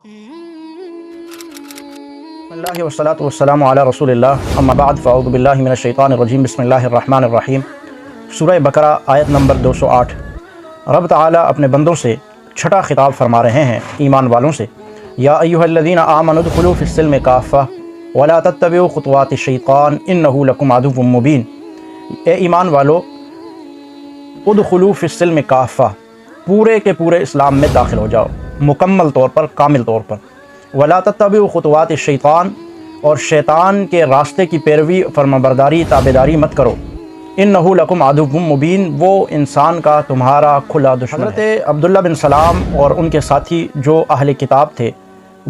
اللہ والصلاۃ والسلام علی رسول اللہ اما بعد فاعوذ باللہ من الشیطان الرجیم بسم اللہ الرحمن الرحیم۔ سورہ بقرہ آیت نمبر 208۔ رب تعالیٰ اپنے بندوں سے چھٹا خطاب فرما رہے ہیں، ایمان والوں سے۔ یا ایھا الذین آمنوا ادخلوا فی السلم کافہ ولا تتبعوا خطوات الشیطان انہ لکم عدو مبین۔ اے ایمان والو، ادخلوا فی السلم کافہ، پورے کے پورے اسلام میں داخل ہو جاؤ، مکمل طور پر، کامل طور پر۔ ولا تتبعوا خطوات الشیطان، اور شیطان کے راستے کی پیروی، فرمانبرداری، تابعداری مت کرو۔ انہ لکم عدو مبین، وہ انسان کا تمہارا کھلا دشمن ہے۔ حضرت عبداللہ بن سلام اور ان کے ساتھی جو اہل کتاب تھے،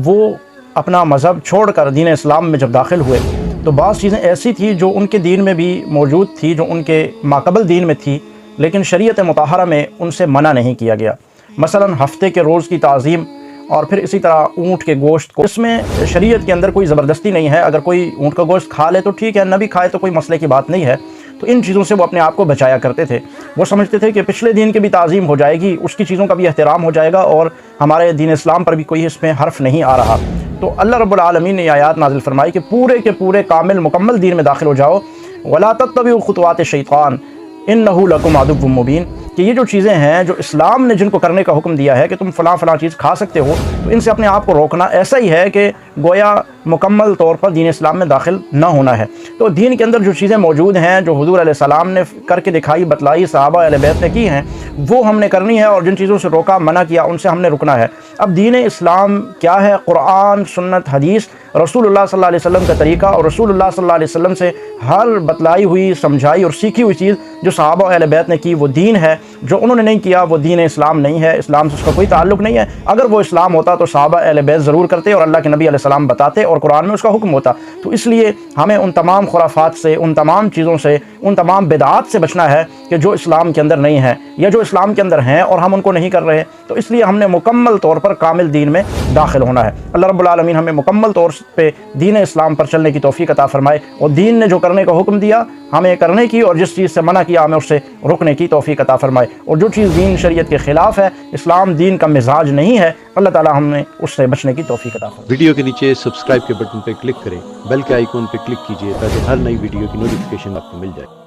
وہ اپنا مذہب چھوڑ کر دین اسلام میں جب داخل ہوئے تو بعض چیزیں ایسی تھی جو ان کے دین میں بھی موجود تھی، جو ان کے ماقبل دین میں تھی، لیکن شریعت مطہرہ میں ان سے منع نہیں کیا گیا۔ مثلا ہفتے کے روز کی تعظیم، اور پھر اسی طرح اونٹ کے گوشت کو، اس میں شریعت کے اندر کوئی زبردستی نہیں ہے۔ اگر کوئی اونٹ کا گوشت کھا لے تو ٹھیک ہے، نہ بھی کھائے تو کوئی مسئلے کی بات نہیں ہے۔ تو ان چیزوں سے وہ اپنے آپ کو بچایا کرتے تھے۔ وہ سمجھتے تھے کہ پچھلے دین کی بھی تعظیم ہو جائے گی، اس کی چیزوں کا بھی احترام ہو جائے گا، اور ہمارے دین اسلام پر بھی کوئی اس میں حرف نہیں آ رہا۔ تو اللہ رب العالمین نے یہ آیات نازل فرمائی کہ پورے کے پورے کامل مکمل دین میں داخل ہو جاؤ۔ وَلَا تَتَّبِعُوا خُطُوَاتِ الشَّيْطَانِ إِنَّهُ لَكُمْ عَدُوٌّ مُّبِينٌ، کہ یہ جو چیزیں ہیں جو اسلام نے جن کو کرنے کا حکم دیا ہے کہ تم فلاں فلاں چیز کھا سکتے ہو، تو ان سے اپنے آپ کو روکنا ایسا ہی ہے کہ گویا مکمل طور پر دین اسلام میں داخل نہ ہونا ہے۔ تو دین کے اندر جو چیزیں موجود ہیں، جو حضور علیہ السلام نے کر کے دکھائی، بتلائی، صحابہ اہل بیت نے کی ہیں، وہ ہم نے کرنی ہے، اور جن چیزوں سے روکا، منع کیا، ان سے ہم نے رکنا ہے۔ اب دین اسلام کیا ہے؟ قرآن، سنت، حدیث، رسول اللہ صلی اللہ علیہ وسلم کا طریقہ، اور رسول اللہ صلی اللہ علیہ وسلم سے ہر بتلائی ہوئی، سمجھائی اور سیکھی ہوئی چیز جو صحابہ اہل بیت نے کی، وہ دین ہے۔ جو انہوں نے نہیں کیا وہ دین اسلام نہیں ہے، اسلام سے اس کا کوئی تعلق نہیں ہے۔ اگر وہ اسلام ہوتا تو صحابہ اہل بیت ضرور کرتے، اور اللہ کے نبی علیہ السلام بتاتے، اور قرآن میں اس کا حکم ہوتا۔ تو اس لیے ہمیں ان تمام خرافات سے، ان تمام چیزوں سے، ان تمام بدعات سے بچنا ہے کہ جو اسلام کے اندر نہیں ہے، یا جو اسلام کے اندر ہیں اور ہم ان کو نہیں کر رہے۔ تو اس لیے ہم نے مکمل طور پر کامل دین میں داخل ہونا ہے۔ اللہ رب العالمین ہمیں مکمل طور پہ دین اسلام پر چلنے کی توفیق عطا فرمائے، اور دین نے جو کرنے کا حکم دیا ہمیں کرنے کی، اور جس چیز سے منع کیا ہمیں اس سے رکنے کی توفیق عطا فرمائے۔ اور جو چیز دین شریعت کے خلاف ہے، اسلام دین کا مزاج نہیں ہے، اللہ تعالی ہمیں اس سے بچنے کی توفیق عطا فرمائے۔ ویڈیو کے نیچے سبسکرائب کے بٹن پہ کلک کریں، بیل کے آئیکن پہ کلک کیجئے تاکہ ہر نئی ویڈیو کی نوٹیفیکیشن آپ کو مل جائے۔